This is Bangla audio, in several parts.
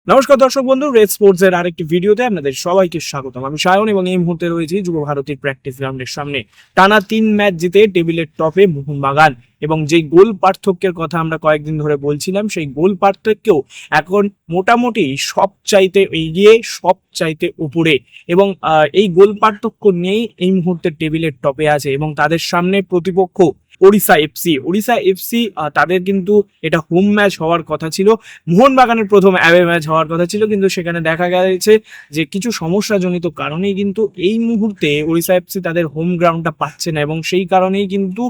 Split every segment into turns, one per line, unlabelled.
নমস্কার দর্শক বন্ধু, রেড স্পোর্টস এর আরেকটি ভিডিওতে আপনাদের সবাইকে স্বাগতম। আমি সায়ন এবং এই মুহূর্তে রয়েছি যুব ভারতীর প্র্যাকটিস গ্রাউন্ডের সামনে। টানা 3 ম্যাচ জিতে টেবিলের টপে মোহনবাগান, এবং যেই গোল পার্থক্যের কথা আমরা কয়েকদিন ধরে বলছিলাম, সেই গোল পার্থক্যও এখন মোটামুটি সব চাইতে এগিয়ে, সব চাইতে উপরে, এবং এই গোল পার্থক্য নিয়েই এই মুহূর্তে টেবিলের টপে আছে। এবং তাদের সামনে প্রতিপক্ষ ওড়িশা এফসি তাদের কিন্তু এটা হোম ম্যাচ হওয়ার কথা ছিল, মোহনবাগানের প্রথম অ্যাওয়ে ম্যাচ হওয়ার কথা ছিল, কিন্তু সেখানে দেখা গেছে যে কিছু সমস্যাজনিত কারণেই কিন্তু এই মুহূর্তে ওড়িশা এফসি তাদের হোম গ্রাউন্ডটা পাচ্ছে না, এবং সেই কারণেই কিন্তু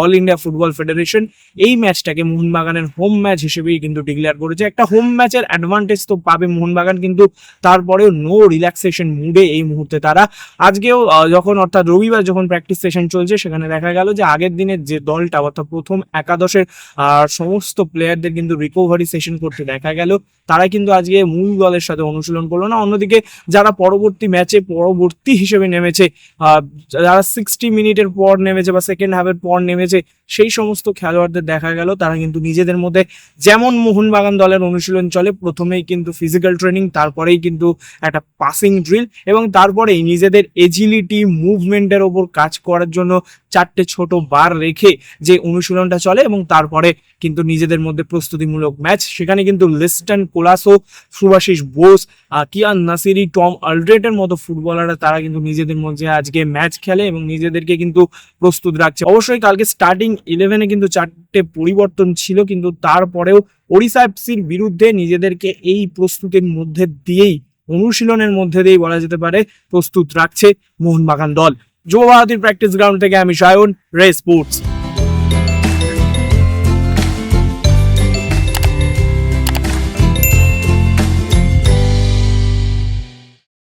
অল ইন্ডিয়া ফুটবল ফেডারেশন এই ম্যাচটাকে মোহনবাগানের হোম ম্যাচ হিসেবেই কিন্তু ডিক্লেয়ার করেছে। একটা হোম ম্যাচের অ্যাডভান্টেজ তো পাবে মোহনবাগান, কিন্তু তারপরেও নো রিল্যাক্সেশন মুডে এই মুহূর্তে তারা। আজকেও যখন অর্থাৎ রবিবার যখন প্র্যাকটিস সেশন চলছে, সেখানে দেখা গেল যে আগের দিনের যে দলটা অর্থাৎ প্রথম একাদশের সমস্ত প্লেয়ারদের কিন্তু রিকভারি সেশন করতে দেখা গেল, তারা কিন্তু আজকে মূল দলের সাথে অনুশীলন করলো না। অন্যদিকে যারা পরবর্তী ম্যাচে পরবর্তী হিসেবে নেমেছে, যারা 60 মিনিটের পর নেমেছে বা সেকেন্ড হাফের পর নেমেছে, সেই সমস্ত খেলোয়াড়দের দেখা গেল তারা কিন্তু নিজেদের মধ্যে, যেমন মোহনবাগান দলের অনুশীলন চলে, প্রথমেই কিন্তু ফিজিক্যাল ট্রেনিং, তারপরেই কিন্তু একটা পাসিং ড্রিল, এবং তারপরেই নিজেদের এজিলিটি মুভমেন্টের ওপর কাজ করার জন্য 4টে ছোট বার রেখে যে অনুশীলনটা চলে, এবং তারপরে কিন্তু নিজেদের মধ্যে প্রস্তুতিমূলক ম্যাচ। সেখানে কিন্তু লিস্টন কোলাসো, সুভাশিস বোস, কিয়ান নাসিরি, টম আলড্রেটের মতো ফুটবলাররা তারা কিন্তু নিজেদের মধ্যে আজকে ম্যাচ খেলে এবং নিজেদেরকে কিন্তু প্রস্তুত রাখছে। অবশ্যই কালকে স্টার্টিং 11-এ কিন্তু 4টে পরিবর্তন ছিল, কিন্তু তারপরেও ওড়িশা এফসির বিরুদ্ধে নিজেদেরকে এই প্রস্তুতির মধ্যে দিয়েই, অনুশীলনের মধ্যে দিয়েই বলা যেতে পারে প্রস্তুত রাখছে মোহনবাগান দল। যুব ভারতীর প্র্যাকটিস গ্রাউন্ড থেকে আমি সায়ন, রেড স্পোর্টস।